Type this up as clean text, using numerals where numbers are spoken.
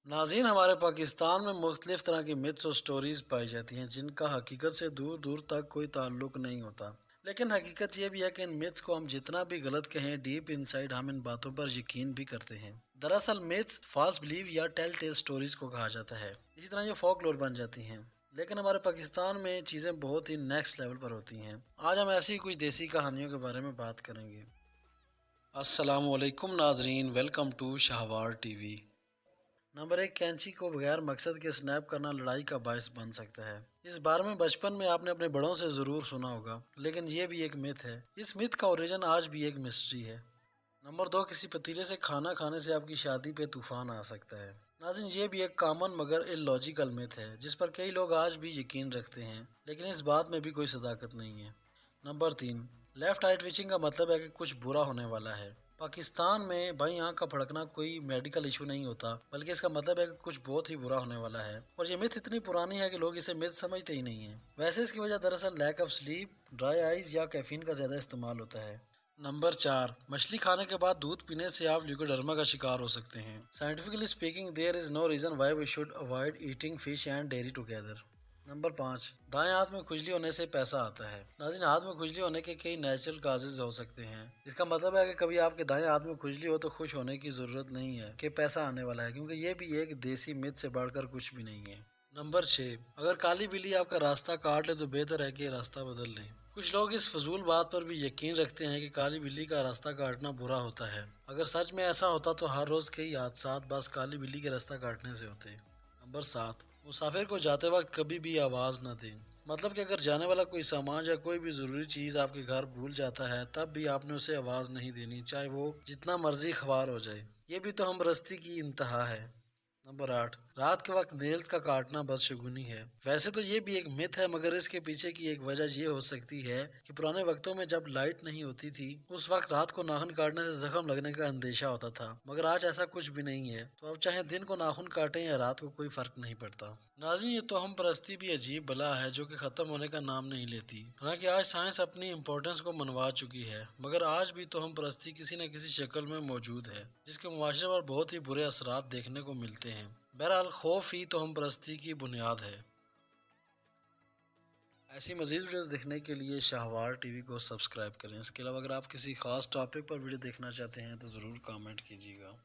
नाज़रीन, हमारे पाकिस्तान में मुख्तलिफ तरह की मिथ्स और स्टोरीज पाई जाती हैं जिनका हकीकत से दूर दूर तक कोई ताल्लुक नहीं होता। लेकिन हकीकत यह भी है कि इन मिथ्स को हम जितना भी गलत कहें, डीप इनसाइड हम इन बातों पर यकीन भी करते हैं। दरअसल मिथ्स फॉल्स बिलीव या टेल टेल स्टोरीज को कहा जाता है। इसी तरह ये फोकलोर बन जाती हैं। लेकिन हमारे पाकिस्तान में चीज़ें बहुत ही नेक्स्ट लेवल पर होती हैं। आज हम ऐसी कुछ देसी कहानियों के बारे में बात करेंगे। अस्सलाम वालेकुम नाजरीन, वेलकम टू शाहवार टीवी। नंबर एक, कैंची को बगैर मकसद के स्नैप करना लड़ाई का बायस बन सकता है। इस बारे में बचपन में आपने अपने बड़ों से ज़रूर सुना होगा, लेकिन ये भी एक मिथ है। इस मिथ का ओरिजिन आज भी एक मिस्ट्री है। नंबर दो, किसी पतीले से खाना खाने से आपकी शादी पे तूफान आ सकता है। नाज़रीन, ये भी एक कॉमन मगर इलॉजिकल मिथ है जिस पर कई लोग आज भी यकीन रखते हैं, लेकिन इस बात में भी कोई सदाकत नहीं है। नंबर तीन, लेफ़्ट आई ट्विचिंग का मतलब है कि कुछ बुरा होने वाला है। पाकिस्तान में बाईं आंख का फड़कना कोई मेडिकल इशू नहीं होता, बल्कि इसका मतलब है कि कुछ बहुत ही बुरा होने वाला है। और ये मिथ इतनी पुरानी है कि लोग इसे मिथ समझते ही नहीं हैं। वैसे इसकी वजह दरअसल lack of sleep, dry eyes या कैफीन का ज़्यादा इस्तेमाल होता है। नंबर चार, मछली खाने के बाद दूध पीने से आप ल्यूकोडर्मा का शिकार हो सकते हैं। Scientifically speaking there is no reason why we should avoid eating fish and dairy together. Number पाँच, दाएं हाथ में खुजली होने से पैसा आता है। नाज़रीन, हाथ में खुजली होने के कई नेचुरल काजेज हो सकते हैं। इसका मतलब है कि कभी आपके दाएं हाथ में खुजली हो तो खुश होने की ज़रूरत नहीं है कि पैसा आने वाला है, क्योंकि ये भी एक देसी मिथ से बढ़कर कुछ भी नहीं है। नंबर छः, अगर काली बिल्ली आपका रास्ता काट ले तो बेहतर है कि रास्ता बदल लें। कुछ लोग इस फजूल बात पर भी यकीन रखते हैं कि काली बिल्ली का रास्ता काटना बुरा होता है। अगर सच में ऐसा होता तो हर रोज़ कई हादसात बस काली बिल्ली के रास्ता काटने से होते। नंबर सात, मुसाफिर को जाते वक्त कभी भी आवाज़ न दें। मतलब कि अगर जाने वाला कोई सामान या कोई भी ज़रूरी चीज़ आपके घर भूल जाता है, तब भी आपने उसे आवाज़ नहीं देनी, चाहे वो जितना मर्जी ख्वार हो जाए। ये भी तो हमदर्दी की इंतहा है। नंबर आठ, रात के वक्त नेल्स का काटना बदशगुनी है। वैसे तो ये भी एक मिथ है, मगर इसके पीछे की एक वजह ये हो सकती है कि पुराने वक्तों में जब लाइट नहीं होती थी, उस वक्त रात को नाखून काटने से जख्म लगने का अंदेशा होता था। मगर आज ऐसा कुछ भी नहीं है, तो अब चाहे दिन को नाखून काटें या रात को, कोई फर्क नहीं पड़ता। नाज़रीन, ये तो हम परस्ती भी अजीब बला है जो कि ख़त्म होने का नाम नहीं लेती। हालांकि आज साइंस अपनी इम्पोर्टेंस को मनवा चुकी है, मगर आज भी तो हम परस्ती किसी न किसी शक्ल में मौजूद है, जिसके मुआशरे पर बहुत ही बुरे असरात देखने को मिलते हैं। बहरहाल खौफ ही तो हम परस्ती की बुनियाद है। ऐसी मज़ीद वीडियोस देखने के लिए शाहवार टीवी को सब्सक्राइब करें। इसके अलावा अगर आप किसी खास टॉपिक पर वीडियो देखना चाहते हैं तो ज़रूर कमेंट कीजिएगा।